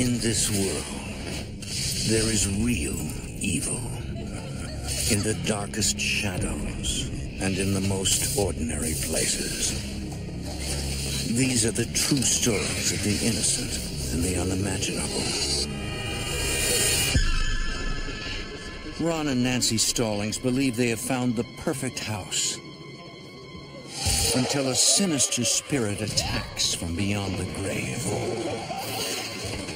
In this world, there is real evil. In the darkest shadows and in the most ordinary places. These are the true stories of the innocent and the unimaginable. Ron and Nancy Stallings believe they have found the perfect house. Until a sinister spirit attacks from beyond the grave.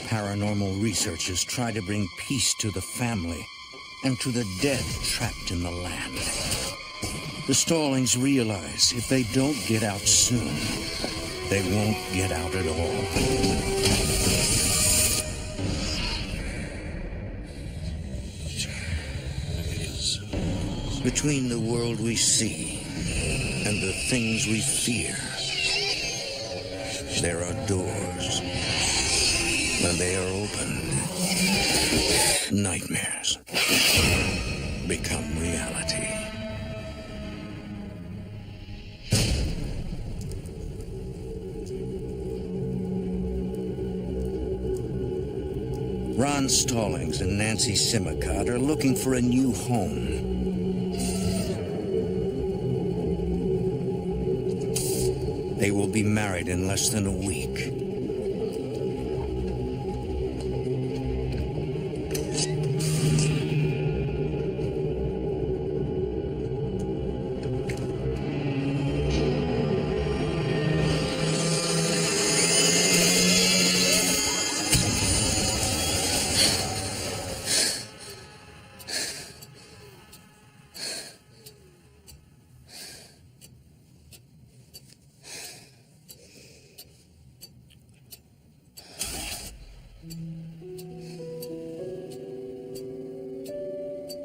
Paranormal researchers try to bring peace to the family and to the dead trapped in the land. The Stallings realize if they don't get out soon, they won't get out at all. Between the world we see and the things we fear, there are doors. When they are opened, nightmares become reality. Ron Stallings and Nancy Simicott are looking for a new home. They will be married in less than a week.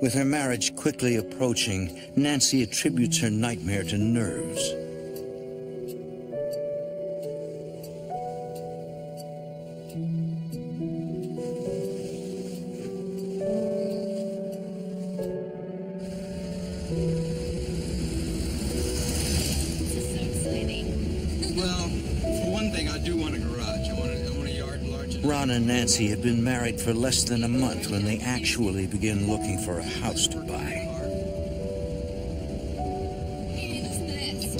With her marriage quickly approaching, Nancy attributes her nightmare to nerves. This is so exciting. Well, for one thing, I do want a garage. I want a yard large enough. Ron and Nancy have been married for less than a month when they actually begin looking for a house to buy. Hey, listen to this.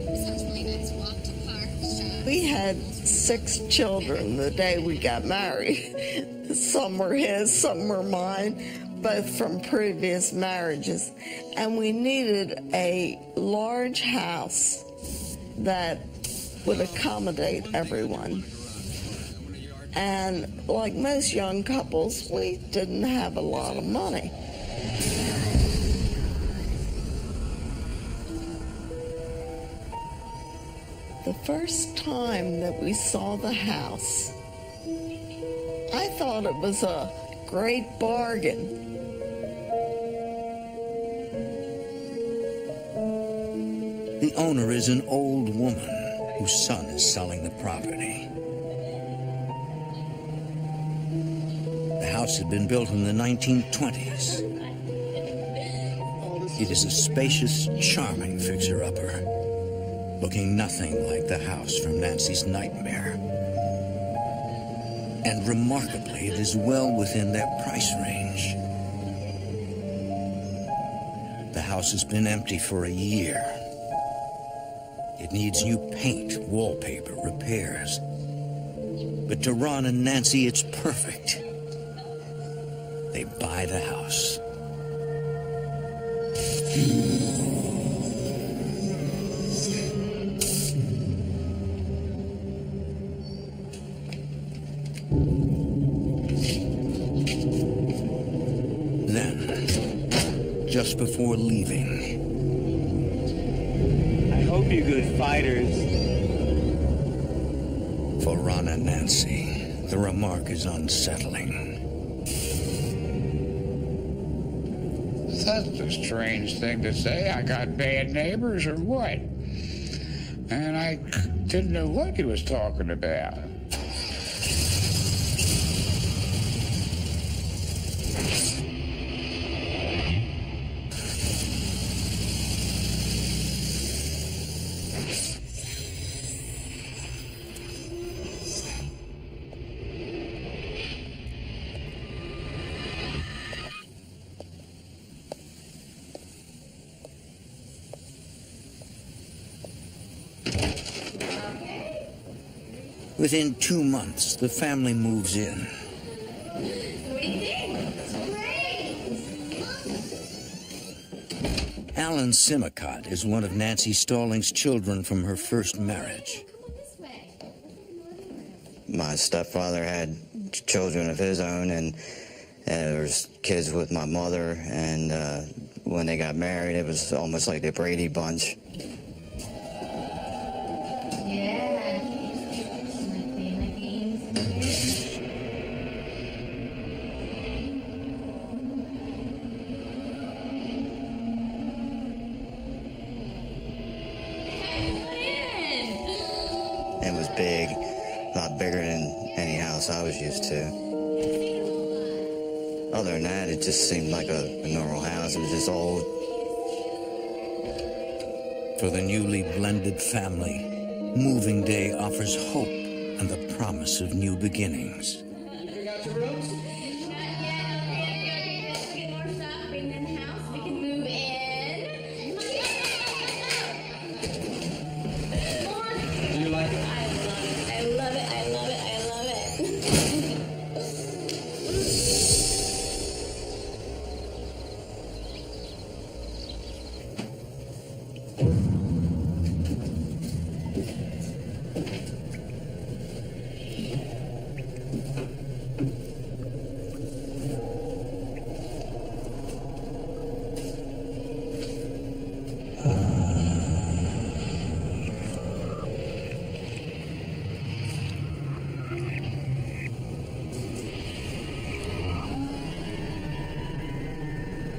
This sounds really nice. Walk to park, shop. We had 6 children the day we got married. Some were his, some were mine, both from previous marriages. And we needed a large house that would accommodate everyone. And like most young couples, we didn't have a lot of money. The first time that we saw the house, I thought it was a great bargain. The owner is an old woman whose son is selling the property. The house had been built in the 1920s. It is a spacious, charming fixer-upper, looking nothing like the house from Nancy's nightmare. And remarkably, it is well within their price range. The house has been empty for a year. It needs new paint, wallpaper, repairs. But to Ron and Nancy, it's perfect. They buy the house. Then, just before leaving, I hope you're good fighters. for Ron and Nancy, the remark is unsettling. That's a strange thing to say. I got bad neighbors or what? And I didn't know what he was talking about. Within 2 months, the family moves in. Alan Simicott is one of Nancy Stallings' children from her first marriage. My stepfather had children of his own, and there was kids with my mother, and when they got married, it was almost like the Brady Bunch. It was big, a lot bigger than any house I was used to. Other than that, it just seemed like a normal house. It was just old. For the newly blended family, moving day offers hope and the promise of new beginnings. You got your rooms? Not yet. Okay, get more stuff, bring them in the house. We can move in. Do you like it? I love it. I love it. I love it. I love it.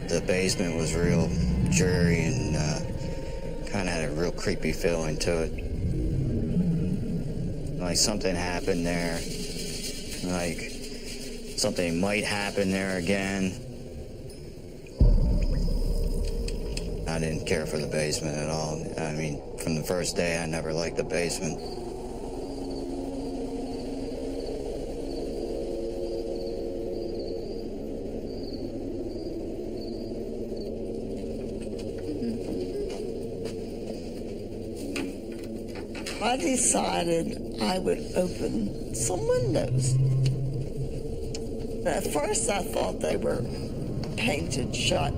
The basement was real dreary and kind of had a real creepy feeling to it. Like something happened there. Like something might happen there again. I didn't care for the basement at all. I mean, from the first day, I never liked the basement. I decided I would open some windows. At first I thought they were painted shut.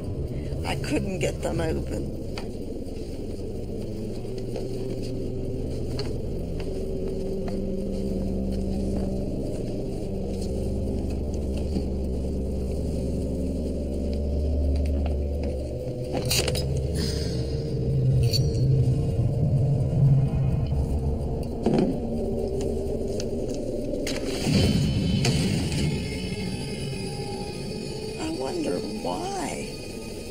I couldn't get them open. Why?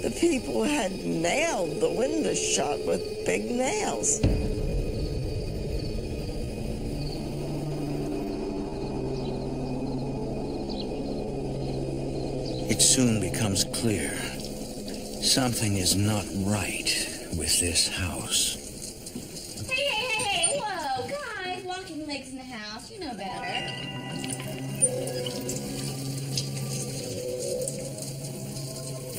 The people had nailed the windows shut with big nails. It soon becomes clear something is not right with this house. Hey. Whoa, guys. Walking legs in the house. You know better.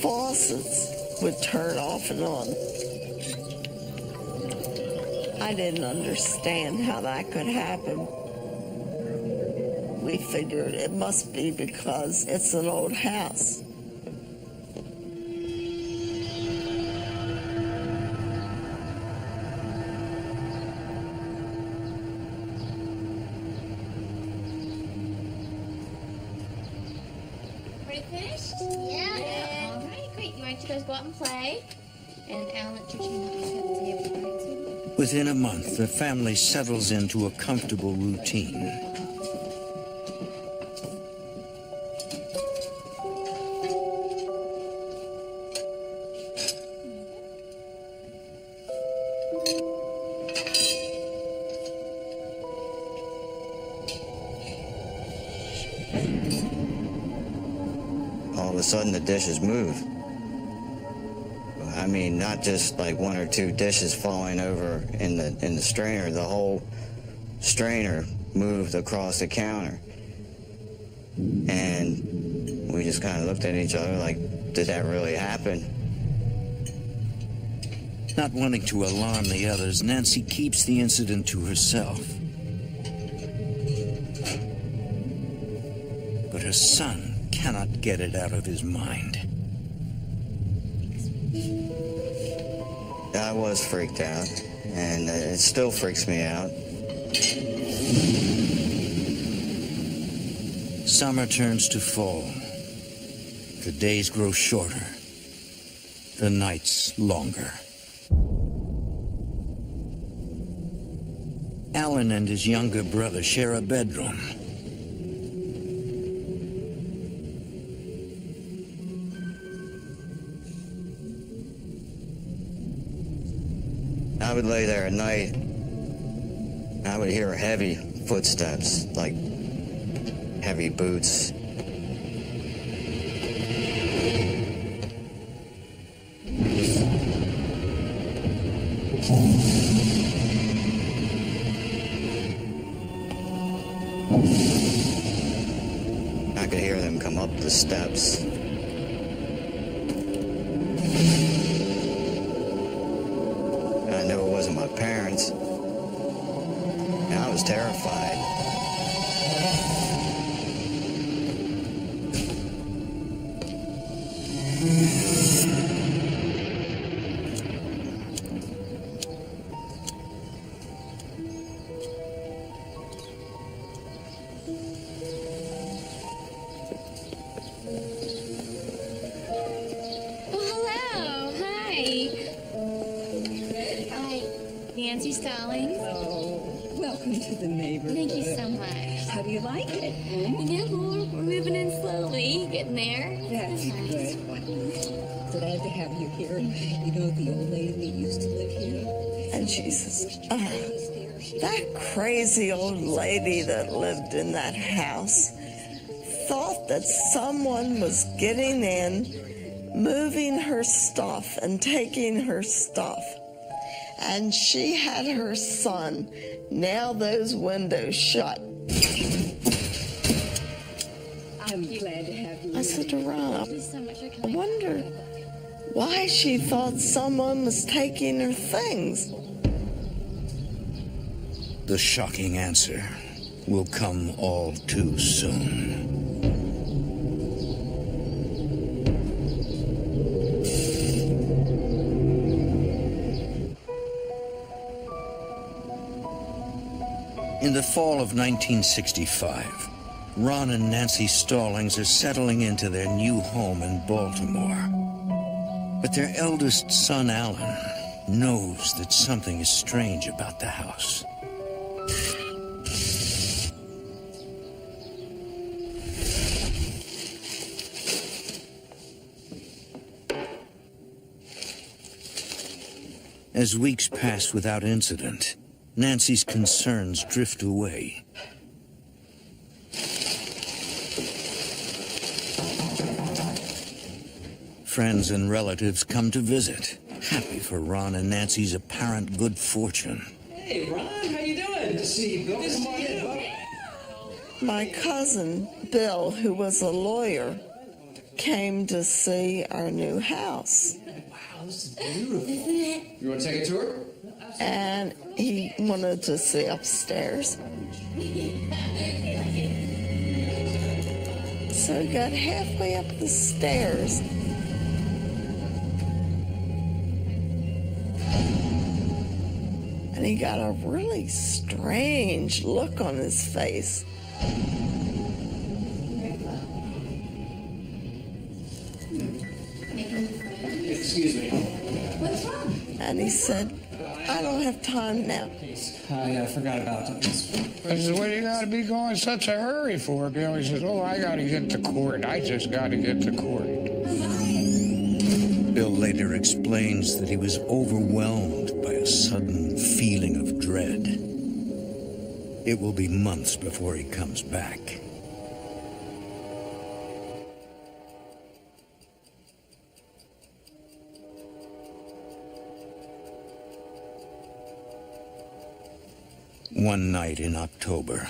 Faucets would turn off and on. I didn't understand how that could happen. We figured it must be because it's an old house. Ready, finished? Yeah. All right, great. You want to guys go out and play? And Alan, let your chin up on the table, all right, sweetie? Within a month, the family settles into a comfortable routine. All of a sudden, the dishes move. I mean, not just like one or two dishes falling over in the strainer. The whole strainer moved across the counter. And we just kind of looked at each other like, did that really happen? Not wanting to alarm the others, Nancy keeps the incident to herself. a son cannot get it out of his mind. I was freaked out, and it still freaks me out. Summer turns to fall. The days grow shorter. The nights longer. Alan and his younger brother share a bedroom. I would lay there at night. I would hear heavy footsteps, like heavy boots. I could hear them come up the steps. I knew it wasn't my parents. And I was terrified. Nancy Stallings. Oh, welcome to the neighborhood. Thank you so much. How do you like it? Yeah, we're moving in slowly, getting there. That's It's good. Glad to have you here. You know the old lady that used to live here? And she says, that crazy old lady that lived in that house thought that someone was getting in, moving her stuff and taking her stuff. And she had her son. Now those windows shut. I'm glad to have you. I said to Rob, Thank you so much for I coming. wonder why she thought someone was taking her things. The shocking answer will come all too soon. In the fall of 1965, Ron and Nancy Stallings are settling into their new home in Baltimore. But their eldest son, Alan, knows that something is strange about the house. As weeks pass without incident, Nancy's concerns drift away. Friends and relatives come to visit, happy for Ron and Nancy's apparent good fortune. Hey, Ron, how you doing? Good to see you, Bill. Come on in. My cousin, Bill, who was a lawyer, came to see our new house. Wow, this is beautiful. You want to take a tour? And he wanted to see upstairs. So he got halfway up the stairs. And he got a really strange look on his face. Excuse me. What's wrong? And he said, I don't have time now. I forgot about this. I said, what do you got to be going such a hurry for, Bill? He says, oh, I got to get to court. I just got to get to court. Bill later explains that he was overwhelmed by a sudden feeling of dread. It will be months before he comes back. One night in October.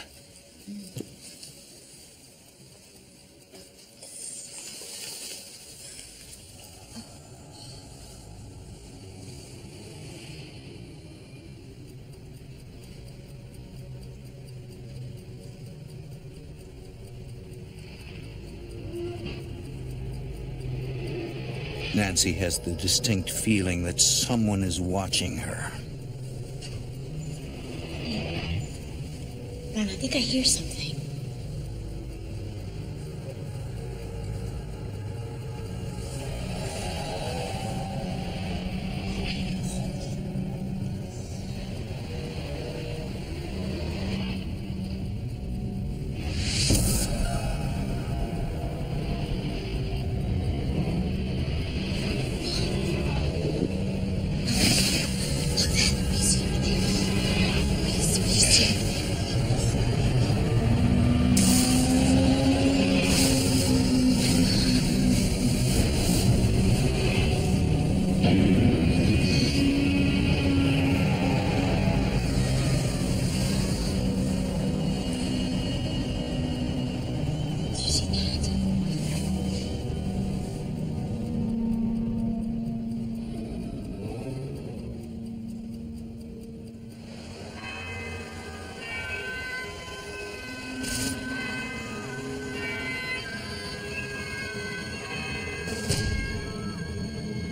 Nancy has the distinct feeling that someone is watching her. Ron, I think I hear something.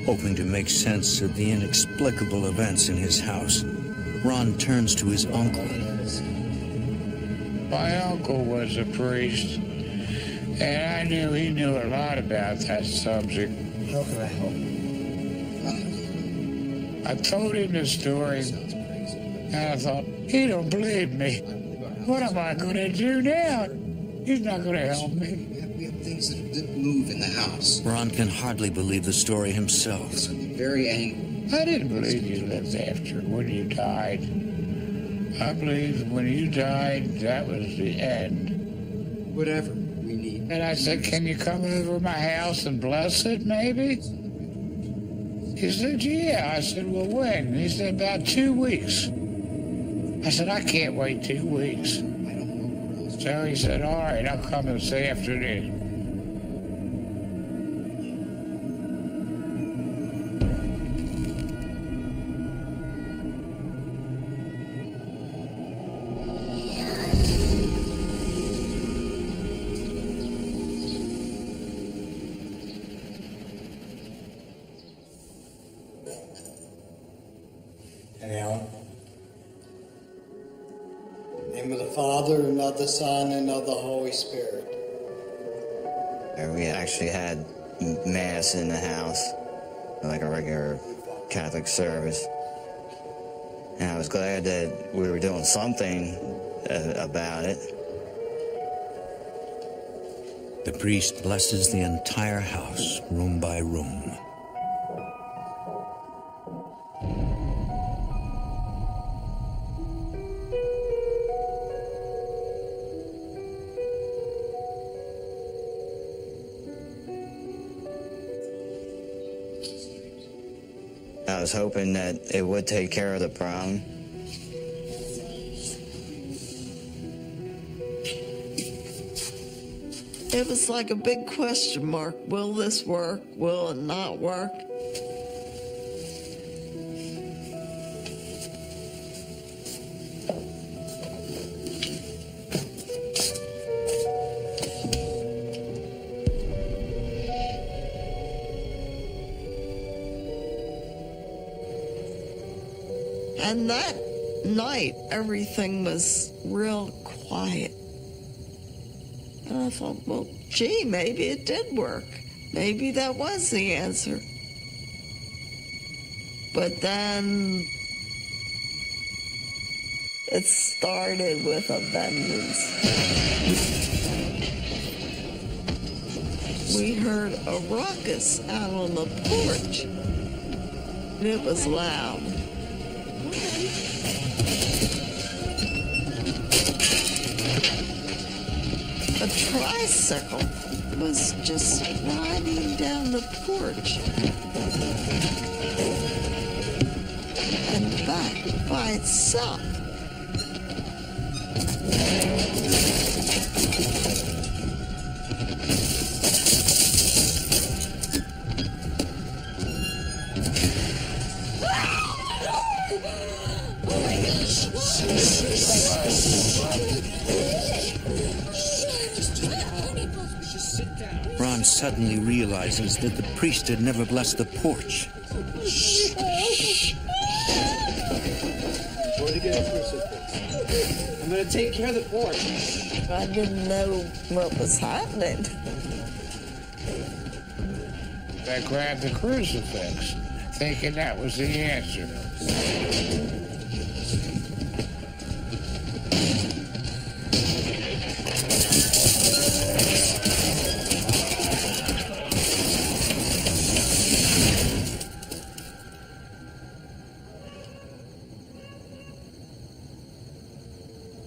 Hoping to make sense of the inexplicable events in his house, Ron turns to his uncle. My uncle was a priest, and I knew he knew a lot about that subject. How can I help? I told him the story, and I thought, he don't believe me. What am I going to do now? He's not going to help me. We have things that move in the house. Ron can hardly believe the story himself. It's very angry. I didn't believe you lived after when you died. I believed when you died, that was the end. Whatever we need. And I said, can you come over my house and bless it, maybe? He said, yeah. I said, well, when? He said, about 2 weeks. I said, I can't wait 2 weeks. I don't know. So he said, all right, I'll come this afternoon. Alan. In the name of the Father, and of the Son, and of the Holy Spirit. We actually had Mass in the house, like a regular Catholic service. And I was glad that we were doing something about it. The priest blesses the entire house, room by room. I was hoping that it would take care of the problem. It was like a big question mark. Will this work? Will it not work? And that night, everything was real quiet. And I thought, well, gee, maybe it did work. Maybe that was the answer. But then it started with a vengeance. We heard a ruckus out on the porch. And it was loud. A tricycle was just riding down the porch and back by itself. Just sit down. Ron suddenly realizes that the priest had never blessed the porch. Going to get a crucifix. I'm going to take care of the porch. I didn't know what was happening. I grabbed the crucifix, thinking that was the answer.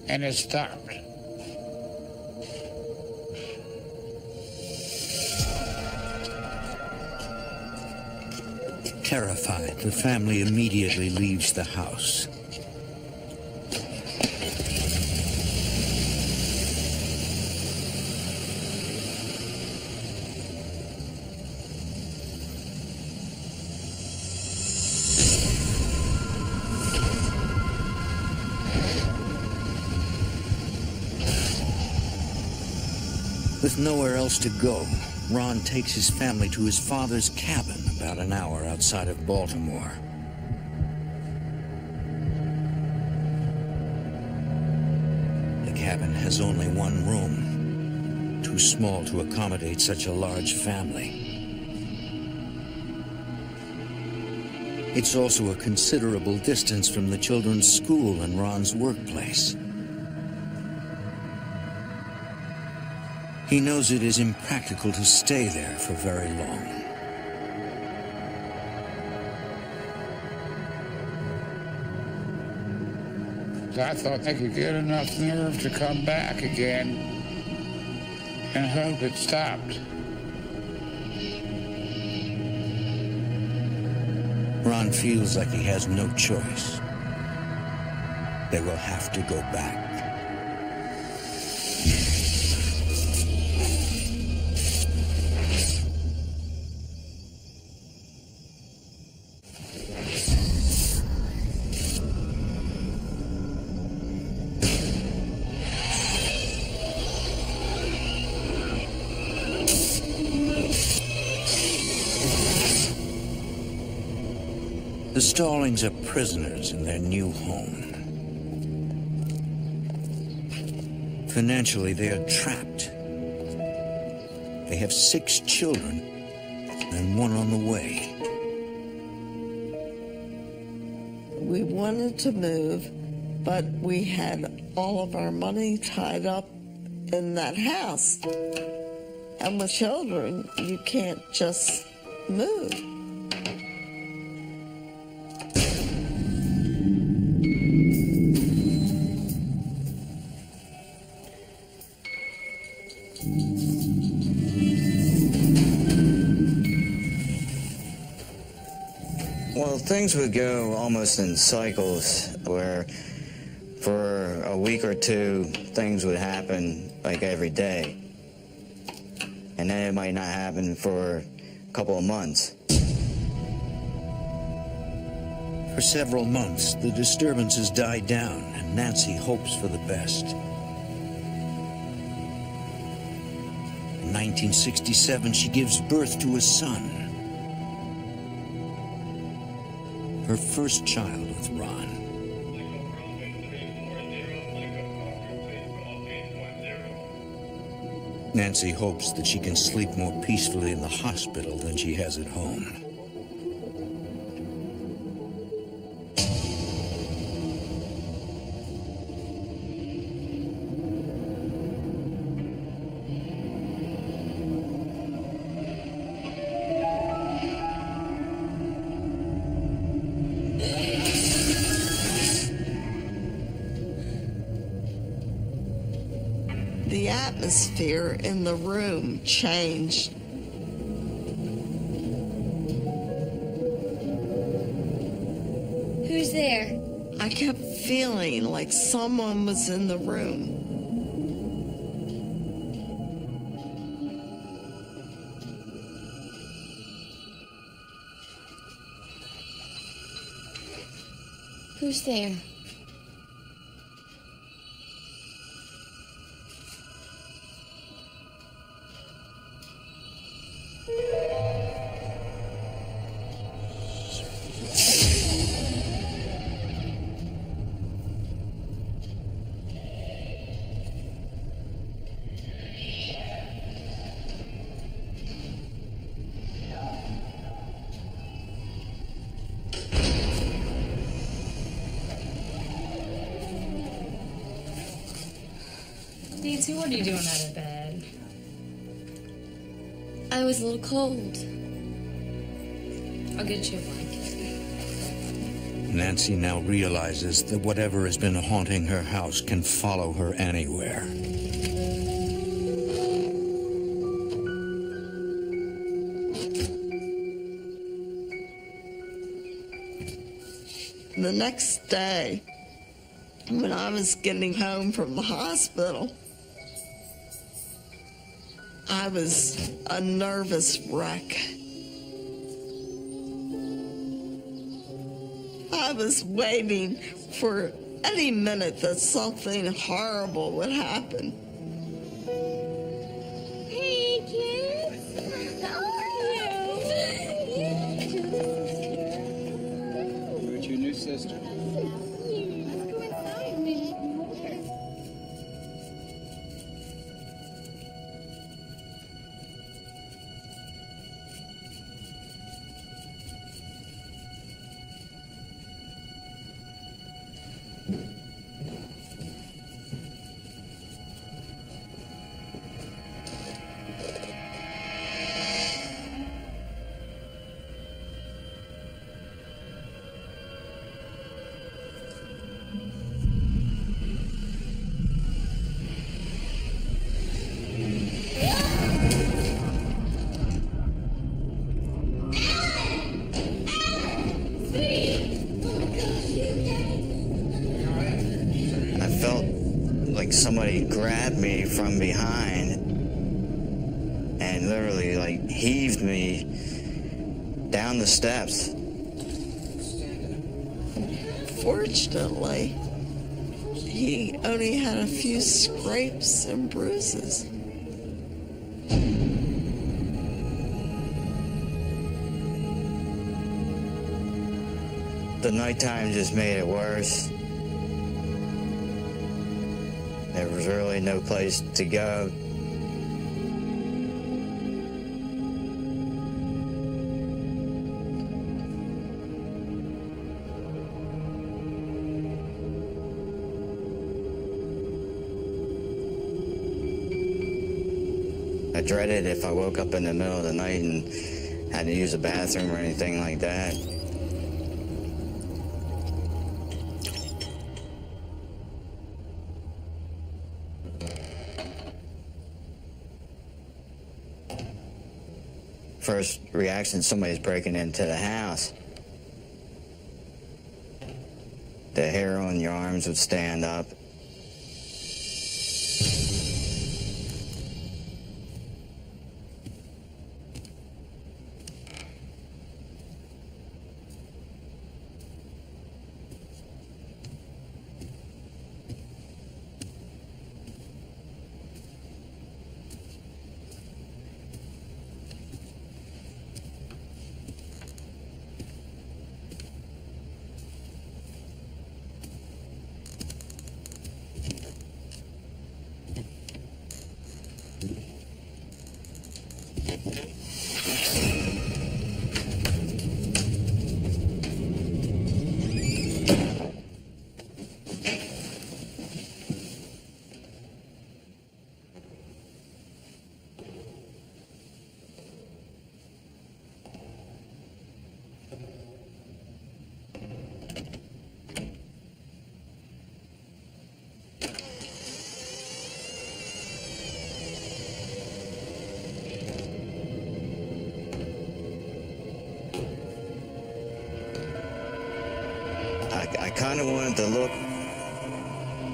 And it stopped. Terrified, the family immediately leaves the house. With nowhere else to go, Ron takes his family to his father's cabin about an hour outside of Baltimore. The cabin has only one room, too small to accommodate such a large family. It's also a considerable distance from the children's school and Ron's workplace. He knows it is impractical to stay there for very long. I thought I could get enough nerve to come back again and hope it stopped. Ron feels like he has no choice. They will have to go back. The Stallings are prisoners in their new home. Financially, they are trapped. They have 6 children and one on the way. We wanted to move, but we had all of our money tied up in that house. And with children, you can't just move. Well, things would go almost in cycles where for a week or two, things would happen like every day. And then it might not happen for a couple of months. For several months, the disturbances die down, and Nancy hopes for the best. In 1967, she gives birth to a son. Her first child with Ron. Nancy hopes that she can sleep more peacefully in the hospital than she has at home. The atmosphere in the room changed. Who's there? I kept feeling like someone was in the room. Who's there? Nancy, what are you doing out of bed? I was a little cold. I'll get you a blanket. Nancy now realizes that whatever has been haunting her house can follow her anywhere. The next day, when I was getting home from the hospital, I was a nervous wreck. I was waiting for any minute that something horrible would happen. Hey, kids. How are you? Where's your new sister? Let's go inside. Maybe you can hold her. I felt like somebody grabbed me from behind and literally like heaved me down the steps. Fortunately, he only had a few scrapes and bruises. The nighttime just made it worse. There was really no place to go. I dreaded if I woke up in the middle of the night and had to use a bathroom or anything like that. First reaction, somebody's breaking into the house. The hair on your arms would stand up. I kind of wanted to look.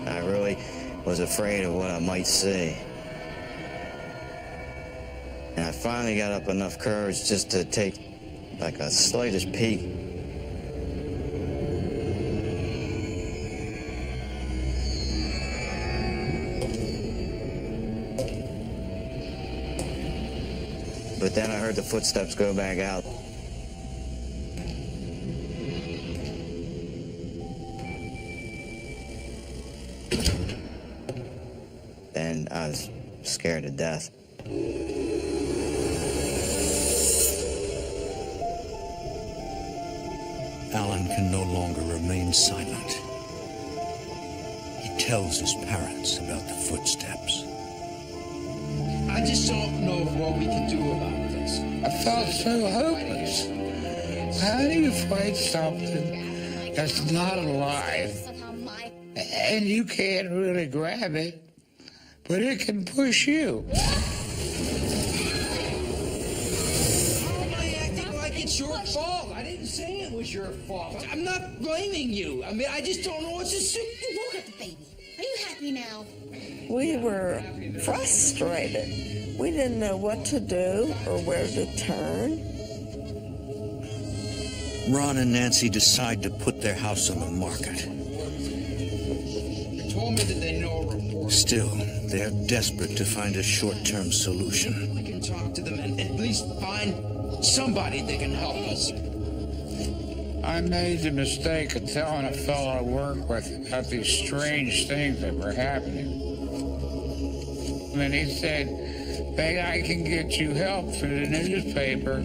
I really was afraid of what I might see. And I finally got up enough courage just to take like a slightest peek. But then I heard the footsteps go back out. And I was scared to death. Alan can no longer remain silent. He tells his parents about the footsteps. I just don't know what we can do about this. I felt so hopeless. How do you fight something that's not alive and you can't really grab it, but it can push you? It's your fault. I didn't say it was your fault. I'm not blaming you. I mean, I just don't know what to do. You woke up the baby. Are you happy now? We were frustrated. We didn't know what to do or where to turn. Ron and Nancy decide to put their house on the market. They told me that they know a report. Still, they are desperate to find a short-term solution. We can talk to them and at least find somebody that can help us. I made the mistake of telling a fellow I work with about these strange things that were happening. And he said, "Hey, I can get you help through the newspaper."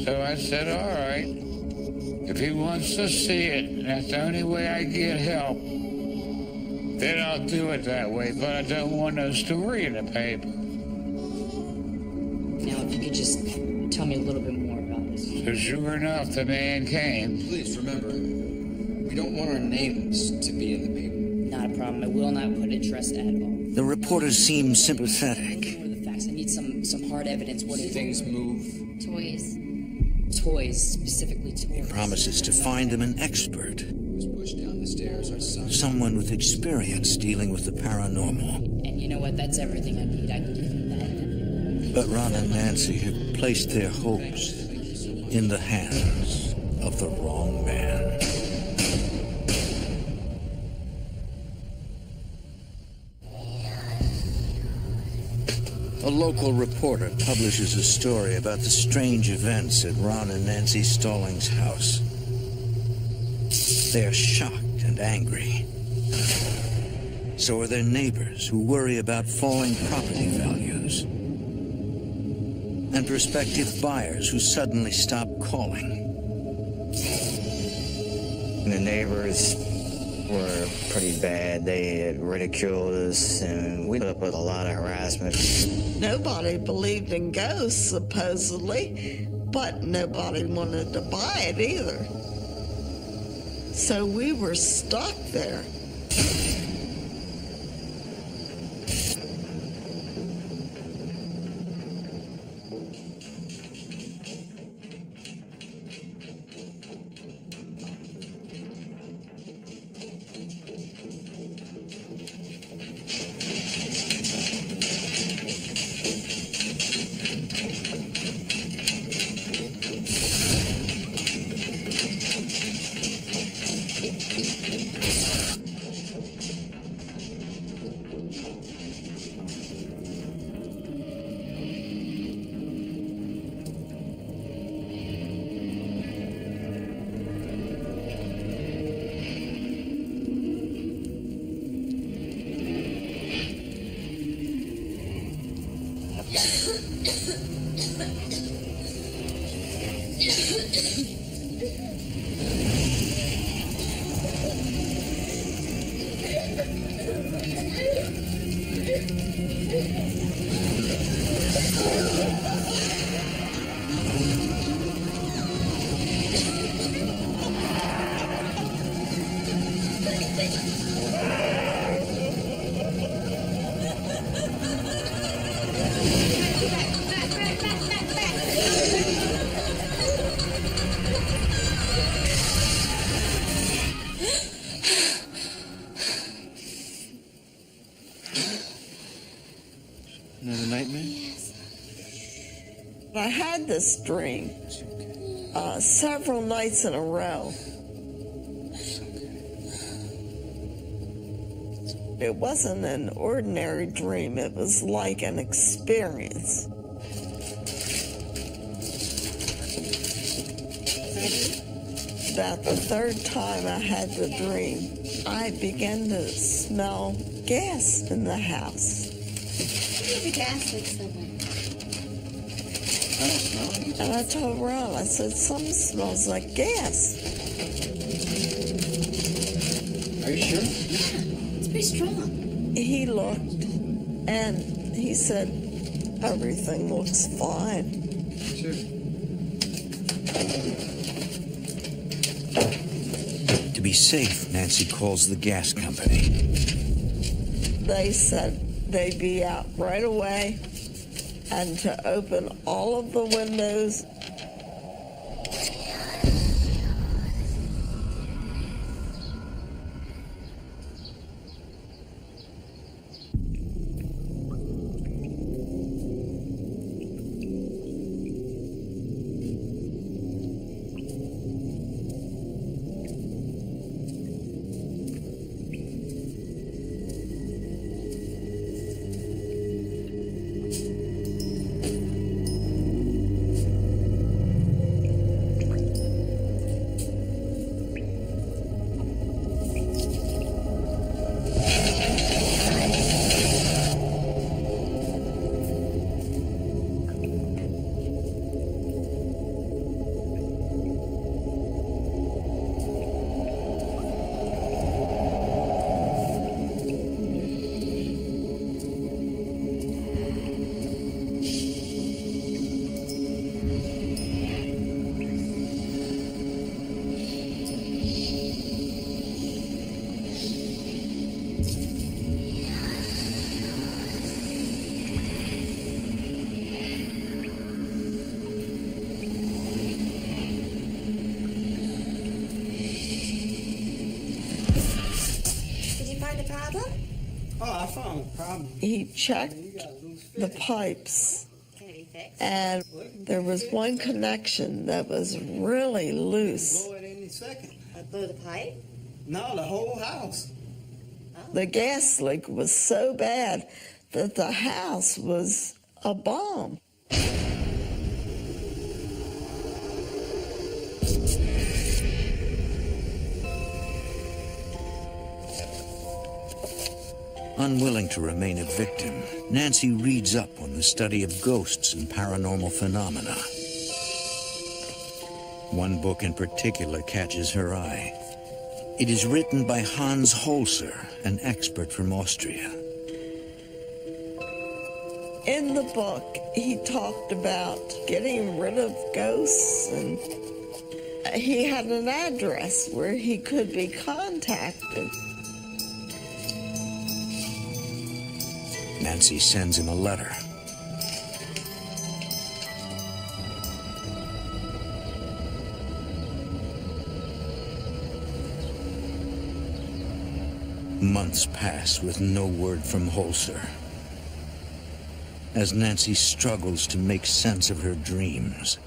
So I said, "All right. If he wants to see it, and that's the only way I get help, then I'll do it that way. But I don't want no story in the paper." Now, if you could just tell me a little bit more about this. So sure enough, the man came. Please remember, we don't want our names to be in the paper. Not a problem. I will not put it trust at all. The reporters seem sympathetic. What are the facts? I need some hard evidence. What are Things move. Toys. Toys, specifically toys. He promises to find them an expert, Was pushed down the stairs. Our son. someone with experience dealing with the paranormal. And you know what? That's everything I need. I can give you that. But Ron and Nancy have placed their hopes in the hands of the wrong man. A local reporter publishes a story about the strange events at Ron and Nancy Stallings' house. They are shocked and angry. So are their neighbors, who worry about falling property values. And prospective buyers who suddenly stop calling. The neighbors were pretty bad. They ridiculed us, and we put up with a lot of harassment. Nobody believed in ghosts, supposedly, but nobody wanted to buy it either. So we were stuck there. Another nightmare? I had this dream several nights in a row. It wasn't an ordinary dream. It was like an experience. About the third time I had the dream, I began to smell gas in the house. The gas leak somewhere. And I told Ron, I said, something smells like gas. Are you sure? Yeah, it's pretty strong. He looked, and He said, everything looks fine. Sure. To be safe, Nancy calls the gas company. They said they'd be out right away and to open all of the windows. I found a problem. He checked the pipes, and there was one connection that was really loose. Blow it any second. Blew the pipe? No, the whole house. The gas leak was so bad that the house was a bomb. Unwilling to remain a victim, Nancy reads up on the study of ghosts and paranormal phenomena. One book in particular catches her eye. It is written by Hans Holzer, an expert from Austria. In the book, he talked about getting rid of ghosts, and he had an address where he could be contacted. Nancy sends him a letter. Months pass with no word from Holzer. As Nancy struggles to make sense of her dreams,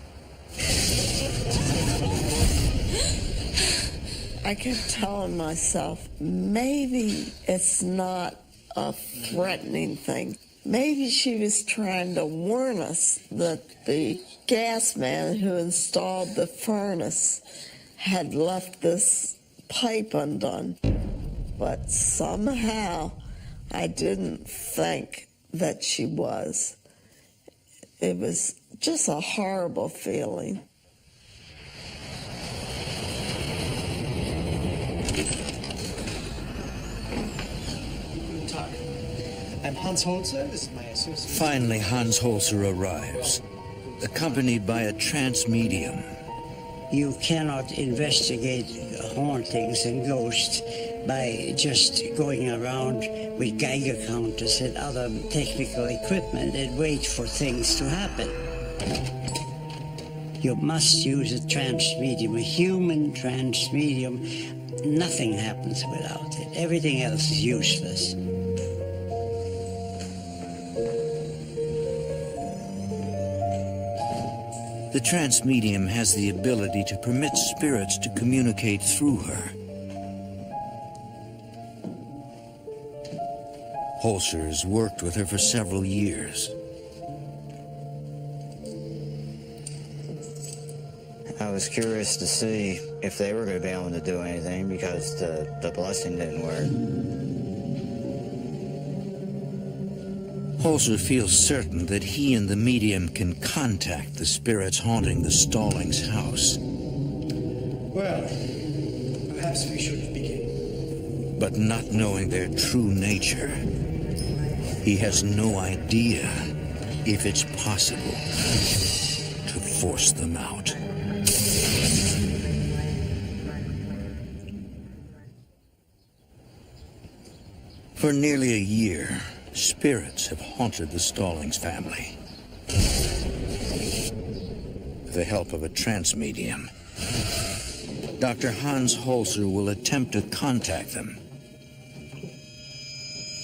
I kept telling myself, maybe it's not a threatening thing. Maybe she was trying to warn us that the gas man who installed the furnace had left this pipe undone. But somehow I didn't think that she was. It was just a horrible feeling. I'm Hans Holzer. This is my associate. finally Hans Holzer arrives, accompanied by a trance medium. You cannot investigate hauntings and ghosts by just going around with Geiger counters and other technical equipment and wait for things to happen. You must use a trance medium, a human trance medium. Nothing happens without it. Everything else is useless. The trance medium has the ability to permit spirits to communicate through her. Holzer's worked with her for several years. I was curious to see if they were going to be able to do anything because the blessing didn't work. Holzer feels certain that he and the medium can contact the spirits haunting the Stallings house. Well, perhaps we should begin. But not knowing their true nature, He has no idea if it's possible to force them out. For nearly a year, spirits have haunted the Stallings family. With the help of a trance medium, Dr. Hans Holzer will attempt to contact them,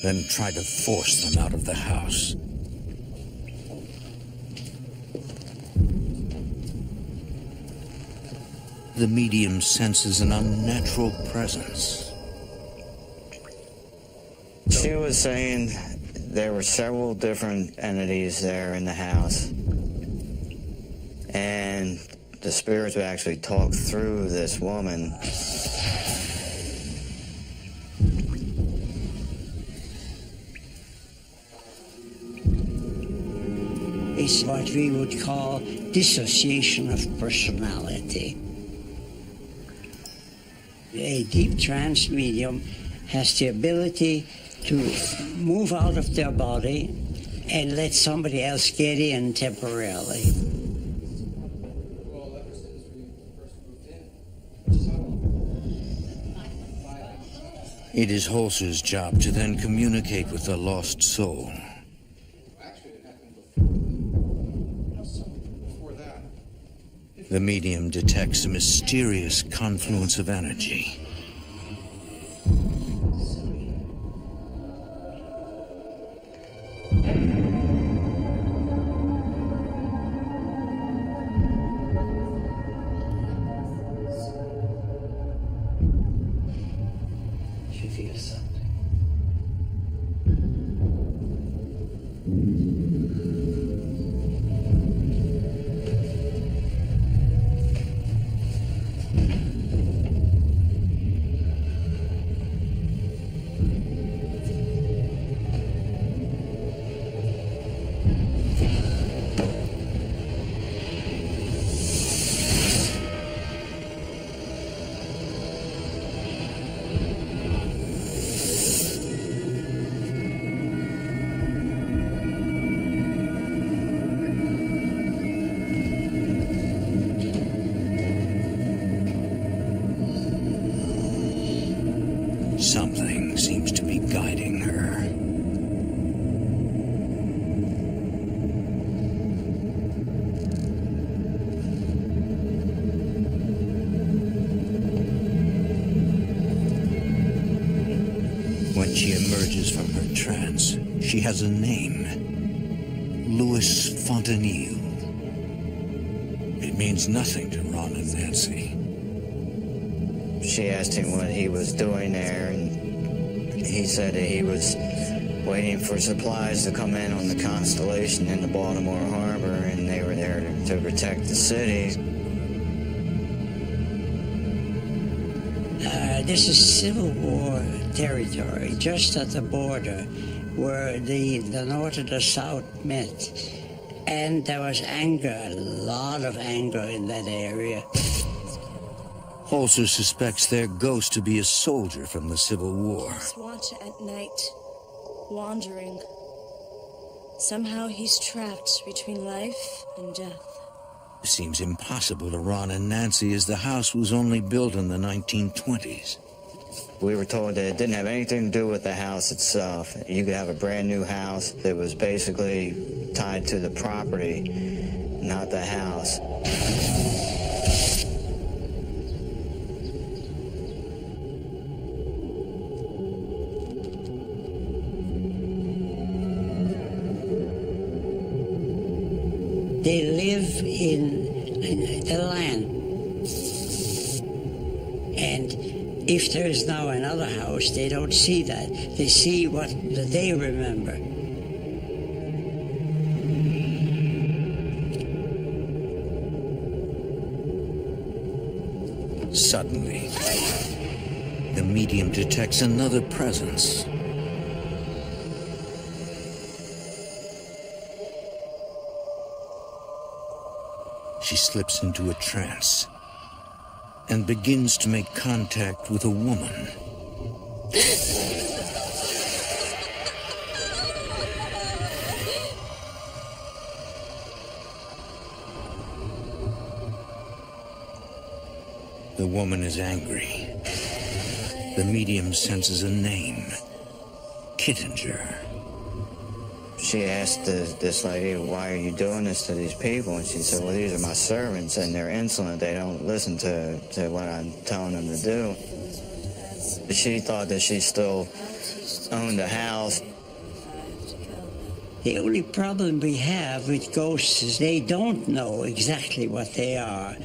then try to force them out of the house. The medium senses an unnatural presence. She was saying there were several different entities there in the house, and the spirits would actually talk through this woman. It's what we would call dissociation of personality. A deep trance medium has the ability to move out of their body and let somebody else get in temporarily. It is Holzer's job to then communicate with the lost soul. The medium detects a mysterious confluence of energy. She feels something. Something seems to be guiding her. When she emerges from her trance, she has a name: Louis Fontenille. It means nothing to Ron and Nancy. She asked him what he was doing there, and he said that he was waiting for supplies to come in on the Constellation in the Baltimore Harbor, and they were there to protect the city. This is Civil War territory, just at the border where the North and the South met. And there was anger, a lot of anger in that area. Holzer suspects their ghost to be a soldier from the Civil War. He's watch at night, wandering. Somehow he's trapped between life and death. It seems impossible to Ron and Nancy, as the house was only built in the 1920s. We were told that it didn't have anything to do with the house itself. You could have a brand new house that was basically tied to the property, not the house. They live in the land. And if there is now another house, they don't see that. They see what they remember. Suddenly, the medium detects another presence. She slips into a trance and begins to make contact with a woman. The woman is angry. The medium senses a name. Kittinger. She asked this lady, why are you doing this to these people? And she said, well, these are my servants, and they're insolent. They don't listen to what I'm telling them to do. She thought that she still owned the house. The only problem we have with ghosts is they don't know exactly what they are.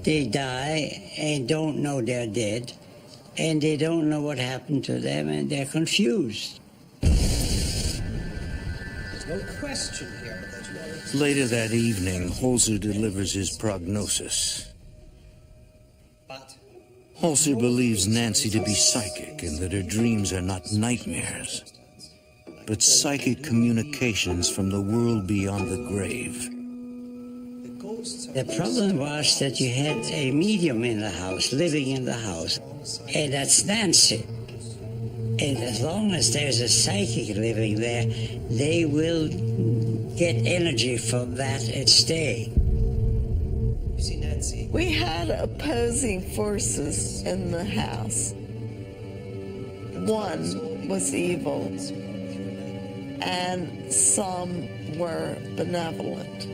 They die and don't know they're dead, and they don't know what happened to them, and they're confused. There's no question here. Later that evening, Holzer delivers his prognosis. Holzer believes Nancy to be psychic and that her dreams are not nightmares, but psychic communications from the world beyond the grave. The problem was that you had a medium in the house, living in the house, and that's Nancy. And as long as there's a psychic living there, they will get energy from that and stay. You see Nancy? We had opposing forces in the house. One was evil, and some were benevolent.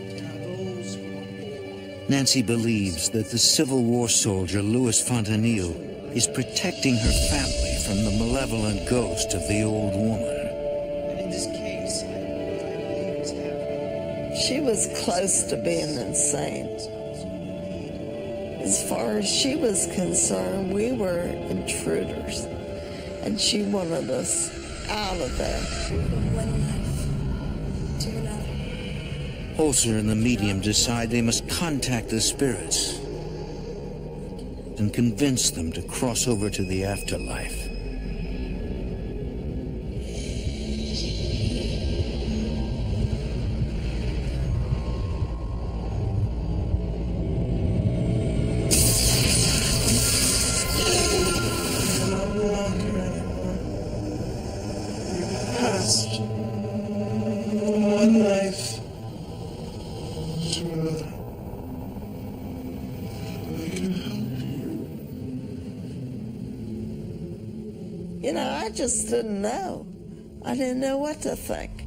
Nancy believes that the Civil War soldier Louis Fontanille is protecting her family from the malevolent ghost of the old woman. And in this case, She was close to being insane. As far as she was concerned, we were intruders, and she wanted us out of there. Holzer and the medium decide they must contact the spirits and convince them to cross over to the afterlife. Past one life to another. You know, I just didn't know. I didn't know what to think.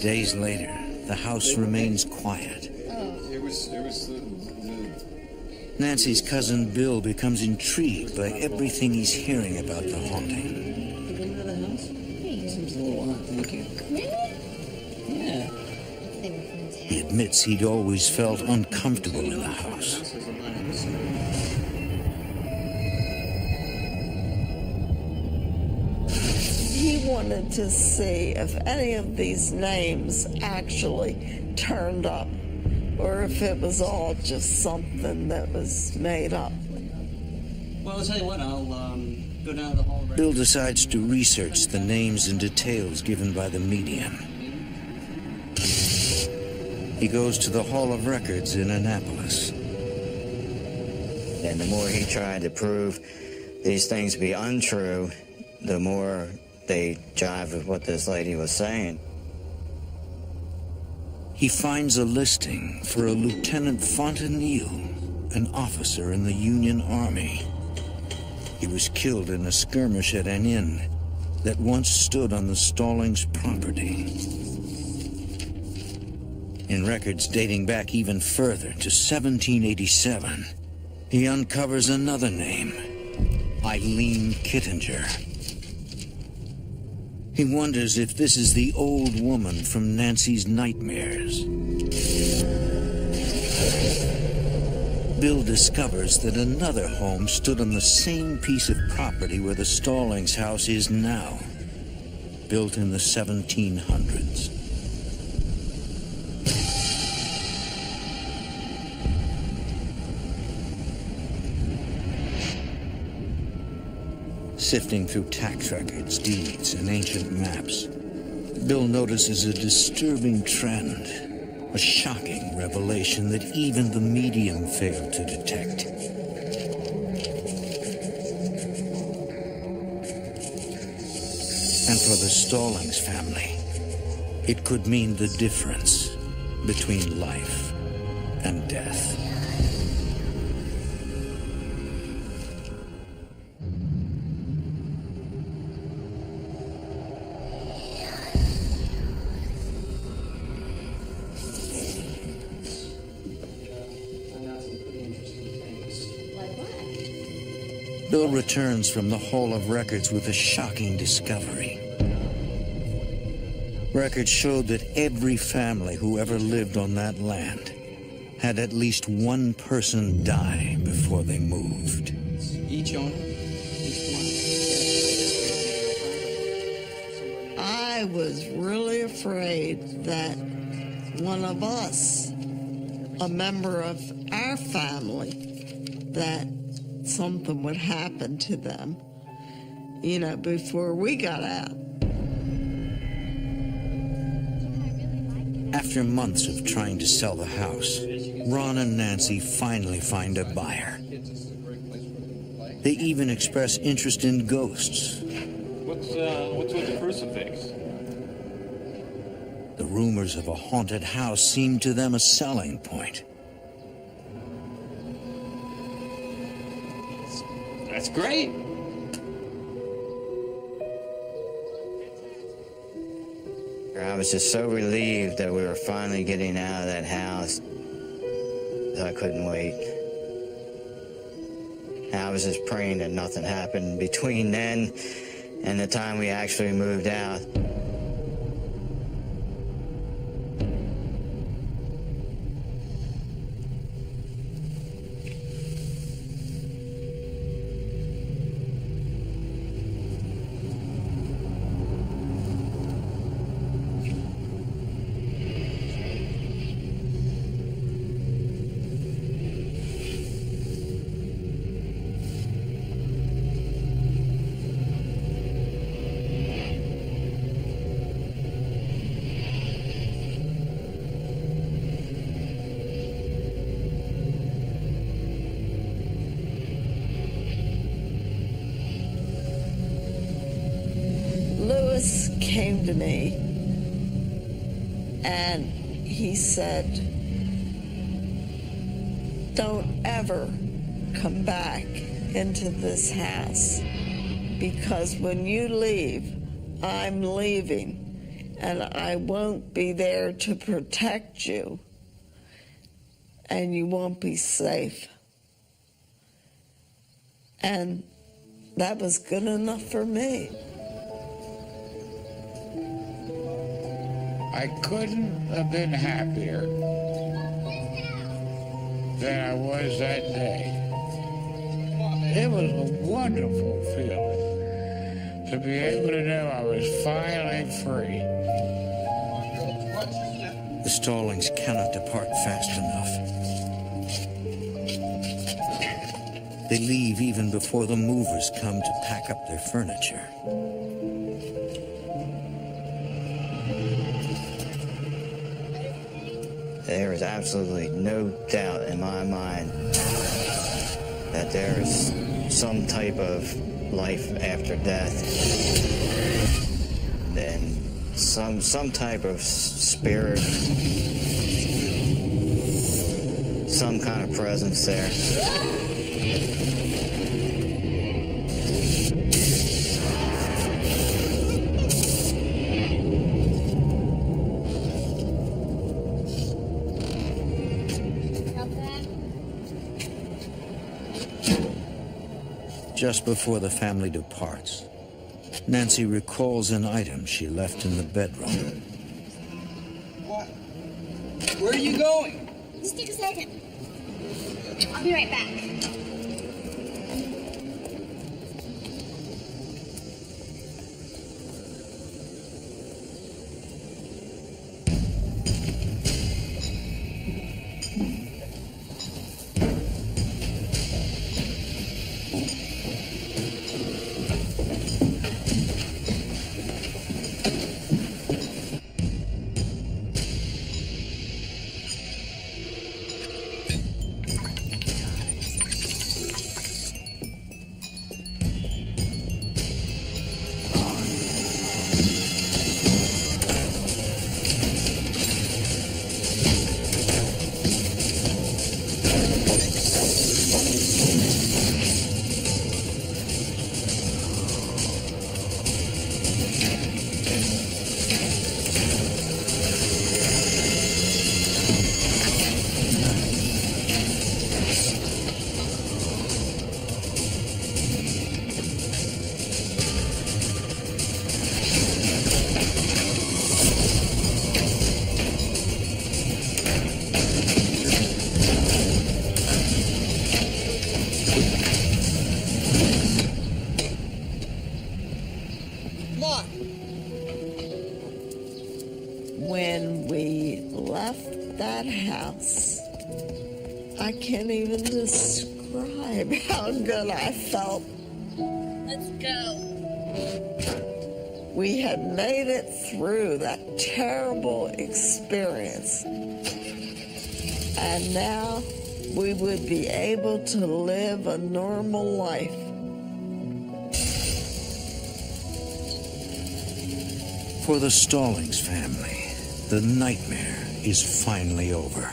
Days later, the house remains quiet. It was the Nancy's cousin Bill becomes intrigued by everything he's hearing about the haunting. You been to the house? Seems a little odd, thank you. Yeah. He admits he'd always felt uncomfortable in the house. He wanted to see if any of these names actually turned up, or if it was all just something that was made up. Well, I'll tell you what, I'll go down to the hall. Bill decides to research the names and details given by the medium. He goes to the Hall of Records in Annapolis. And the more he tried to prove these things to be untrue, the more they jive with what this lady was saying. He finds a listing for a Lieutenant Fontanille, an officer in the Union Army. He was killed in a skirmish at an inn that once stood on the Stallings property. In records dating back even further to 1787, he uncovers another name, Eileen Kittinger. He wonders if this is the old woman from Nancy's nightmares. Bill discovers that another home stood on the same piece of property where the Stallings house is now, built in the 1700s. Sifting through tax records, deeds, and ancient maps, Bill notices a disturbing trend, a shocking revelation that even the medium failed to detect. And for the Stallings family, it could mean the difference between life and death. Bill returns from the Hall of Records with a shocking discovery. Records showed that every family who ever lived on that land had at least one person die before they moved. Each owner? I was really afraid that one of us, a member of our family, that something would happen to them, before we got out. After months of trying to sell the house, Ron and Nancy finally find a buyer. They even express interest in ghosts. What's with the crucifix? The rumors of a haunted house seemed to them a selling point. That's great. I was just so relieved that we were finally getting out of that house that I couldn't wait. I was just praying that nothing happened between then and the time we actually moved out. Lewis came to me and he said, "Don't ever come back into this house, because when you leave, I'm leaving, and I won't be there to protect you, and you won't be safe." And that was good enough for me. I couldn't have been happier than I was that day. It was a wonderful feeling to be able to know I was finally free. The Stallings cannot depart fast enough. They leave even before the movers come to pack up their furniture. There is absolutely no doubt in my mind that there is some type of life after death, and some type of spirit, some kind of presence there. Just before the family departs, Nancy recalls an item she left in the bedroom. What? Where are you going? Just take a second. I'll be right back. When we left that house, I can't even describe how good I felt. Let's go. We had made it through that terrible experience. And now we would be able to live a normal life. For the Stallings family, the nightmare is finally over.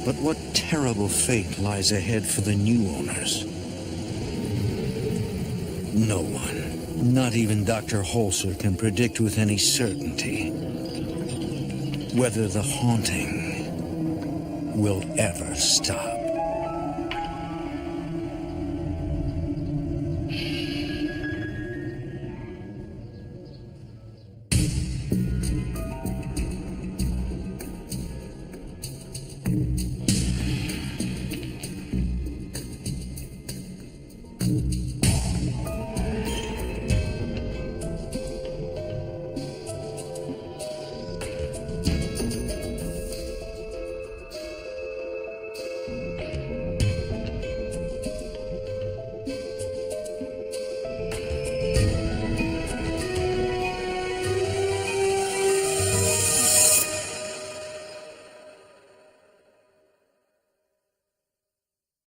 But what terrible fate lies ahead for the new owners? No one, not even Dr. Holzer, can predict with any certainty whether the haunting will ever stop.